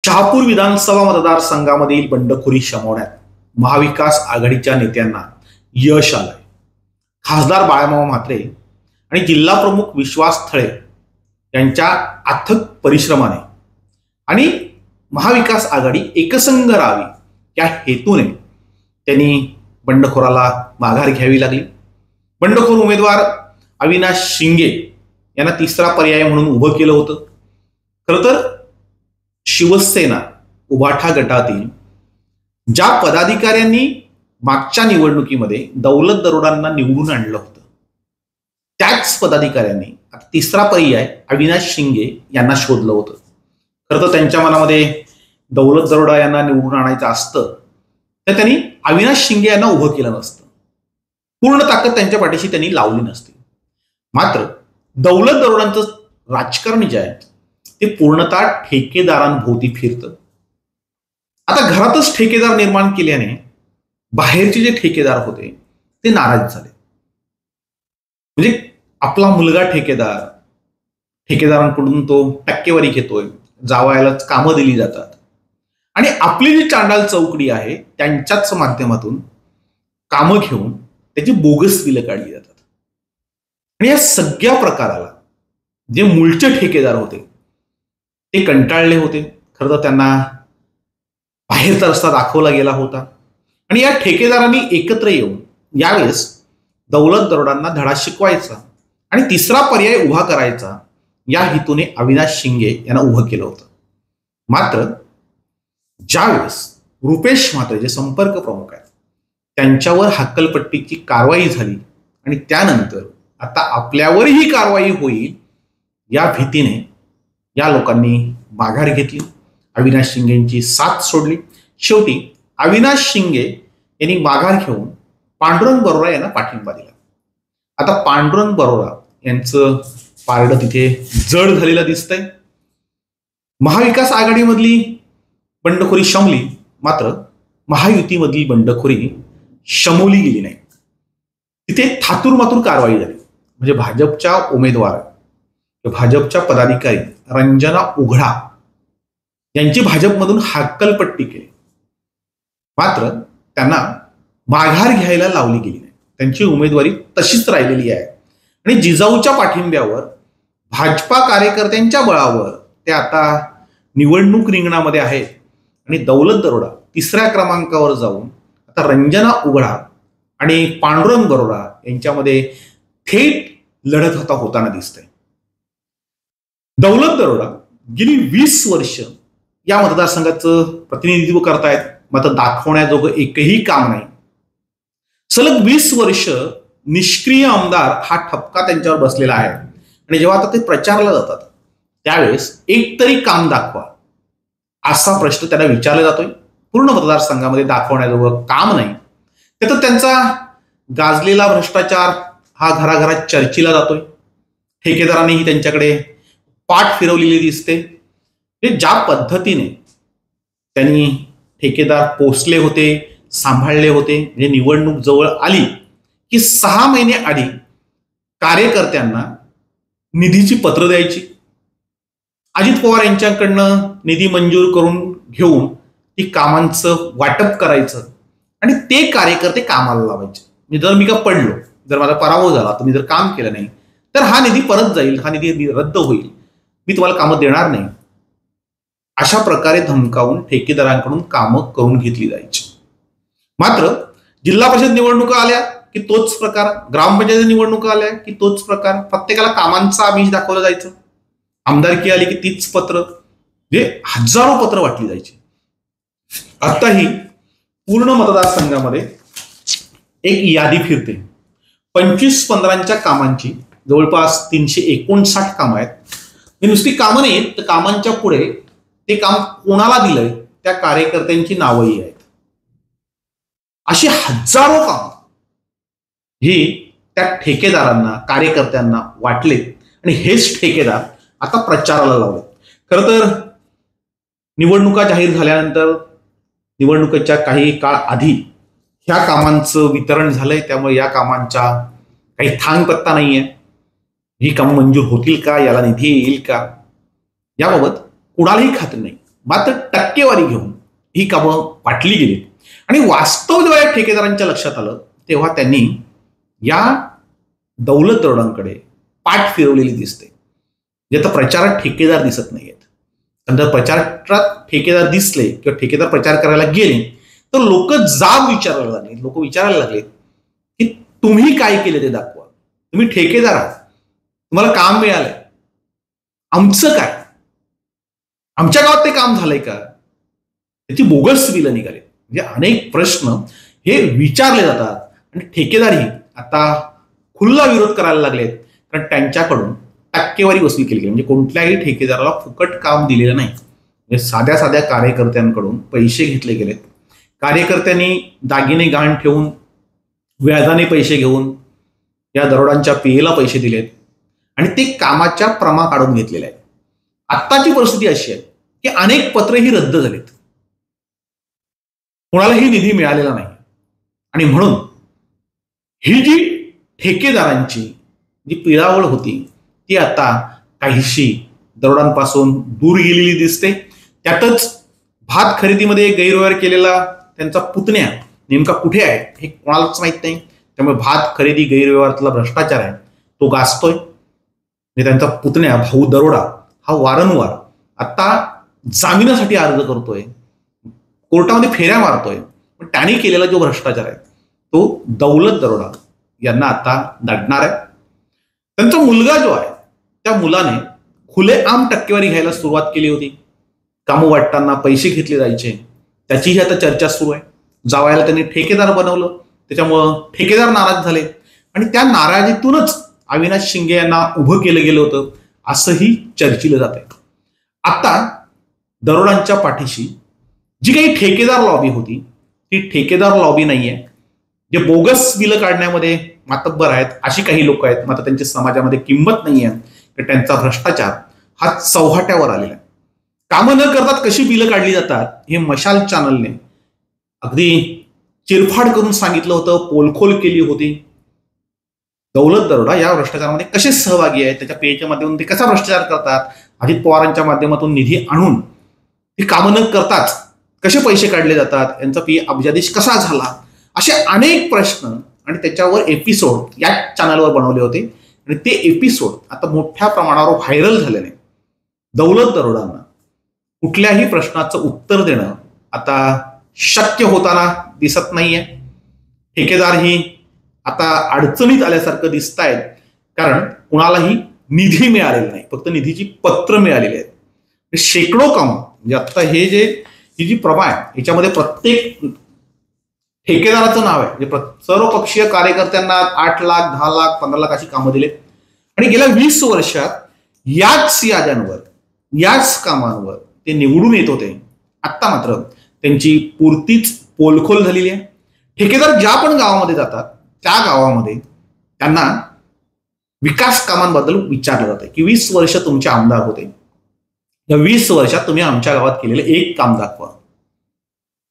शहापूर विधानसभा मतदारसंघामधील बंडखोरी शमवण्यात महाविकास आघाडीच्या नेत्यांना यश आलंय. खासदार बाळामामा म्हात्रे आणि जिल्हा प्रमुख विश्वास थळे यांच्या अथक परिश्रमाने आणि महाविकास आघाडी एकसंघ राहावी या हेतूने त्यांनी बंडखोराला माघार घ्यावी लागली. बंडखोर उमेदवार अविनाश शिंगे यांना तिसरा पर्याय म्हणून उभं केलं होतं. खरं तर शिवसेना उभाठा गटातील ज्या पदाधिकाऱ्यांनी मागच्या निवडणुकीमध्ये दौलत दरोडांना निवडून आणलं होतं त्याच पदाधिकाऱ्यांनी तिसरा पर्याय अविनाश शिंगे यांना शोधलं होतं. खरं तर त्यांच्या मनामध्ये दौलत दरोडा यांना निवडून आणायचं असतं तर त्यांनी अविनाश शिंगे यांना उभं केलं नसतं. पूर्ण ताकद त्यांच्या पाठीशी त्यांनी लावली नसती. मात्र दौलत दरोडांचं राजकारण जे आहे ते पूर्णतः ठेकेदारांभोवती फिरतं. आता घरातच ठेकेदार निर्माण केल्याने बाहेरचे जे ठेकेदार होते ते नाराज झाले. म्हणजे आपला मुलगा ठेकेदारांकडून तो टक्केवारी घेतोय, जावयालाच कामं दिली जातात आणि आपली जी चांडाल चौकडी आहे त्यांच्याच माध्यमातून कामं घेऊन त्याची बोगस बिलं काढली जातात. आणि या सगळ्या प्रकाराला जे मूळचे ठेकेदार होते ते कंटाळले होते. खरं तर त्यांना बाहेरचा रस्ता दाखवला गेला होता आणि या ठेकेदारांनी एकत्र येऊन यावेळेस दौलत दरोडांना धडा शिकवायचा आणि तिसरा पर्याय उभा करायचा या हेतूने अविनाश शिंगे यांना उभं केलं होतं. मात्र ज्यावेळेस रुपेश म्हात्रे जे संपर्क प्रमुख आहेत त्यांच्यावर हक्कलपट्टीची कारवाई झाली आणि त्यानंतर आता आपल्यावरही कारवाई होईल या भीतीने या लोकांनी माघार घेतली, अविनाश शिंगेंची साथ सोडली. शेवटी अविनाश शिंगे यांनी माघार घेऊन पांडुरंग बरोरा यांना पाठिंबा दिला. आता पांडुरंग बरोरा यांचं पारडं तिथे जड झालेलं दिसतंय. महाविकास आघाडीमधली बंडखोरी शमली, मात्र महायुतीमधली बंडखोरी शमवली गेली नाही. तिथे थातूरमातूर कारवाई झाली. म्हणजे भाजपच्या उमेदवार भाजपच्या पदाधिकारी रंजना उघडा यांची भाजपमधून हक्कलपट्टी केली, मात्र त्यांना माघार घ्यायला लावली गेली नाही. त्यांची उमेदवारी तशीच राहिलेली आहे आणि जिजाऊच्या पाठिंब्यावर भाजपा कार्यकर्त्यांच्या बळावर ते आता निवडणूक रिंगणामध्ये आहेत आणि दौलत दरोडा तिसऱ्या क्रमांकावर जाऊन आता रंजना उघडा आणि पांडुरंग बरोरा यांच्यामध्ये थेट लढत होताना दिसतंय. दौलत दरोडा गेली 20 वर्ष या मतदारसंघाचं प्रतिनिधित्व करतायत, मात्र दाखवण्याजोगं एकही काम नाही. सलग 20 वर्ष निष्क्रिय आमदार हा ठपका त्यांच्यावर बसलेला आहे आणि जेव्हा आता ते प्रचारला जातात त्यावेळेस एक तरी काम दाखवा असा प्रश्न त्यांना विचारला जातोय. पूर्ण मतदारसंघामध्ये दाखवण्याजोगं काम नाही. त्यात त्यांचा गाजलेला भ्रष्टाचार हा घराघरात चर्चेला जातोय. ठेकेदारांनीही त्यांच्याकडे पाठ फिरवलेली दिसते. ज्या पद्धतीने त्यांनी ठेकेदार पोचले होते, सांभाळले होते, म्हणजे निवडणूक जवळ आली की 6 महिने आधी कार्यकर्त्यांना निधीची पत्र द्यायची, अजित पवार यांच्याकडनं निधी मंजूर करून घेऊन ती कामांचं वाटप करायचं आणि ते कार्यकर्ते कामाला लावायचे. म्हणजे जर मी का पडलो, जर माझा पराभव झाला, तुम्ही जर काम केलं नाही तर हा निधी परत जाईल, हा निधी रद्द होईल, मी तुम्हाला कामं देणार नाही, अशा प्रकारे धमकावून ठेकेदारांकडून कामं करून घेतली जायची. मात्र जिल्हा परिषद निवडणुका आल्या की तोच प्रकार, ग्रामपंचायत निवडणुका आल्या की तोच प्रकार, प्रत्येकाला कामांचा आमिष दाखवलं जायचं. आमदारकी आली की तीच पत्र, जे हजारो पत्र वाटली जायची. आताही पूर्ण मतदारसंघामध्ये एक यादी फिरते 25-15च्या कामांची. जवळपास 359 कामं आहेत. नुसती कामं नाहीत तर कामांच्या पुढे ते काम कोणाला दिलंय त्या कार्यकर्त्यांची नावही आहेत. अशी हजारो काम ही त्या ठेकेदारांना, कार्यकर्त्यांना वाटलेत आणि हेच ठेकेदार आता प्रचाराला लावले. खरं तर निवडणुका जाहीर झाल्यानंतर निवडणुकीच्या काही काळ आधी ह्या कामांचं वितरण झालंय, त्यामुळे या कामांचा काही थांग पत्ता नाहीये. ही कामं मंजूर होतील का, याला निधी येईल का, याबाबत कुणालाही खात्री नाही. मात्र टक्केवारी घेऊन ही कामं वाटली गेली आणि वास्तव जेव्हा या ठेकेदारांच्या लक्षात आलं तेव्हा त्यांनी या दौलत दरोडांकडे पाठ फिरवलेली दिसते. जे आता प्रचारात ठेकेदार दिसत नाहीयेत. जर प्रचारात ठेकेदार दिसले किंवा ठेकेदार प्रचार करायला गेले तर लोक जाब विचारायला लागले. लोक विचारायला लागले की तुम्ही काय केले ते दाखवा. तुम्ही ठेकेदार आहात, तुम्हाला काम मिळालंय, आमचं काय? आमच्या गावात ते काम झालंय का? त्याची बोगस बिलं निघाले. म्हणजे अनेक प्रश्न हे विचारले जातात आणि ठेकेदारही आता खुल्ला विरोध करायला लागलेत कारण त्यांच्याकडून टक्केवारी वसूल केली गेली. म्हणजे कोणत्याही ठेकेदाराला फुकट काम दिलेलं नाही. म्हणजे साध्या साध्या कार्यकर्त्यांकडून पैसे घेतले गेलेत. कार्यकर्त्यांनी दागिने गहाण ठेवून व्याजाने पैसे घेऊन या दरोडांच्या पेला पैसे दिलेत आणि ते कामाच्या प्रमा काढून घेतलेले आहेत. आत्ताची परिस्थिती अशी आहे की अनेक पत्रे ही रद्द झालीत, कोणालाही निधी मिळालेला नाही आणि म्हणून ही जी ठेकेदारांची जी पिळावळ होती ती आता काहीशी दरोडांपासून दूर गेलेली दिसते. त्यातच भात खरेदीमध्ये गैरव्यवहार केलेला त्यांचा पुतण्या नेमका कुठे आहे हे कोणालाच माहित नाही. त्यामुळे भात खरेदी गैरव्यवहारातला भ्रष्टाचार आहे तो गाजतोय. त्यांचा पुतण्या भाऊ दरोडा हा वारंवार आता जामिनासाठी अर्ज करतोय, कोर्टामध्ये फेऱ्या मारतोय. पण त्याने केलेला जो भ्रष्टाचार आहे तो दौलत दरोडा यांना आता दडणार आहे. त्यांचा मुलगा जो आहे त्या मुलाने खुलेआम टक्केवारी घ्यायला सुरुवात केली होती. कामं वाटताना पैसे घेतले जायचे त्याचीही आता चर्चा सुरू आहे. जावयाला त्यांनी ठेकेदार बनवलं, त्याच्यामुळं ठेकेदार नाराज झाले आणि त्या नाराजीतूनच अविनाश शिंगे यांना उभं केलं गेलं होतं असंही चर्चिलं जात आहे. आता दरोडांच्या पाठीशी जी काही ठेकेदार लॉबी होती ती ठेकेदार लॉबी नाहीये. जे बोगस बिलं काढण्यामध्ये मातब्बर आहेत अशी काही लोक आहेत, मात्र त्यांची समाजामध्ये किंमत नाहीये. त्यांचा भ्रष्टाचार हा चव्हाट्यावर आलेला आहे. कामं न करतात कशी बिलं काढली जातात हे मशाल चॅनलने अगदी चिरफाड करून सांगितलं होतं, पोलखोल केली होती. दौलत दरोडा या भ्रष्टाचारामध्ये कसे सहभागी आहेत, त्याच्या पेच्या माध्यमातून ते कसा भ्रष्टाचार करतात, अजित पवारांच्या माध्यमातून निधी आणून ते कामं न करताच कसे पैसे काढले जातात, यांचा पी अब्जाधीश कसा झाला, असे अनेक प्रश्न आणि त्याच्यावर एपिसोड या चॅनलवर बनवले होते आणि ते एपिसोड आता मोठ्या प्रमाणावर व्हायरल झालेले. दौलत दरोडांना कुठल्याही प्रश्नाचं उत्तर देणं आता शक्य होताना दिसत नाहीये. ठेकेदारही आता अडचणीत आल्यासारखं दिसत आहेत कारण कुणालाही निधी मिळालेला नाही, फक्त निधीची पत्र मिळालेली आहेत. शेकडो कामं म्हणजे आता हे जे ही जी प्रमा आहे याच्यामध्ये प्रत्येक ठेकेदाराचं नाव आहे. म्हणजे सर्व पक्षीय कार्यकर्त्यांना 8 लाख 10 लाख 15 लाख अशी कामं दिले आणि गेल्या 20 वर्षात याच याद्यांवर याच कामांवर ते निवडून येत होते. आता मात्र त्यांची पूर्तीच पोलखोल झालेली आहे. ठेकेदार ज्या पण गावामध्ये जातात त्या गावामध्ये त्यांना विकास कामांबद्दल विचारलं जातं की 20 वर्ष तुमचे आमदार होते, या 20 वर्षात तुम्ही आमच्या गावात केलेलं एक काम दाखवा.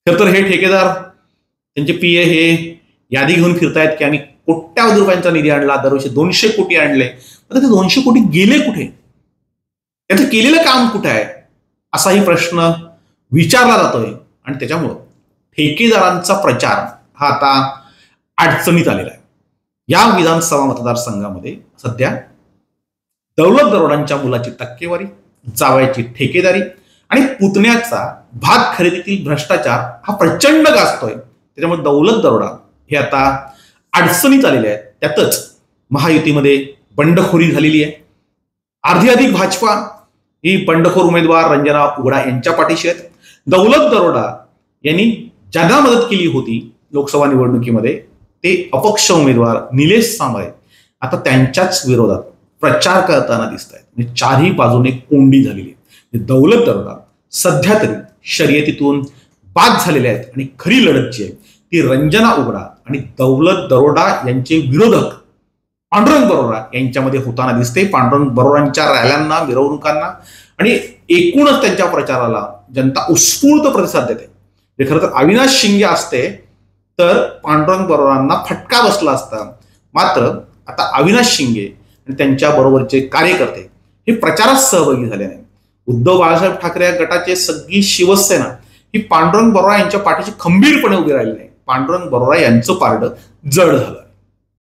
तर हे ठेकेदार त्यांचे पीए हे यादी घेऊन फिरतायत की आम्ही कोट्यावधी रुपयांचा निधी आणला, दरवर्षी 200 कोटी आणले. आता ते 200 कोटी गेले कुठे, त्याचं केलेलं काम कुठे आहे असाही प्रश्न विचारला जातोय आणि त्याच्यामुळं ठेकेदारांचा प्रचार हा आता अडचणीत आलेला आहे. या विधानसभा मतदारसंघामध्ये सध्या दौलत दरोडांच्या मुलाची टक्केवारी, जावयाची ठेकेदारी आणि पुतण्याचा भात खरेदीतील भ्रष्टाचार हा प्रचंड गाजतोय. त्याच्यामुळे दौलत दरोडा हे आता अडचणीत आलेले आहेत. त्यातच महायुतीमध्ये बंडखोरी झालेली आहे. अर्धी भाजपा ही बंडखोर उमेदवार रंजना उघडा यांच्या पाठीशी आहेत. दौलत दरोडा यांनी ज्यांना मदत केली होती लोकसभा निवडणुकीमध्ये ते अपक्ष उमेदवार निलेश सांबळे आता त्यांच्याच विरोधात प्रचार करताना दिसत आहेत. म्हणजे चारही बाजूने कोंडी झालेली आहे. दौलत दरोडा सध्या तरी शर्यतीतून बाद झालेले आहेत आणि खरी लढत जी आहे ती रंजना उघडा आणि दौलत दरोडा यांचे विरोधक पांडुरंग बरोरा यांच्यामध्ये होताना दिसते. पांडुरंग बरोरांच्या रॅल्यांना, मिरवणुकांना आणि एकूणच त्यांच्या प्रचाराला जनता उत्स्फूर्त प्रतिसाद देते. जे खरं तर अविनाश शिंगे असते तर पांडुरंग बरोरांना फटका बसला असता. मात्र आता अविनाश शिंगे आणि त्यांच्या बरोबरचे कार्यकर्ते हे प्रचारात सहभागी झाले नाही. उद्धव बाळासाहेब ठाकरे या गटाची सगळी शिवसेना ही पांडुरंग बरोरा यांच्या पाठीशी खंबीरपणे उभी राहिली नाही. पांडुरंग बरोरा यांचं पारडं जड झालं.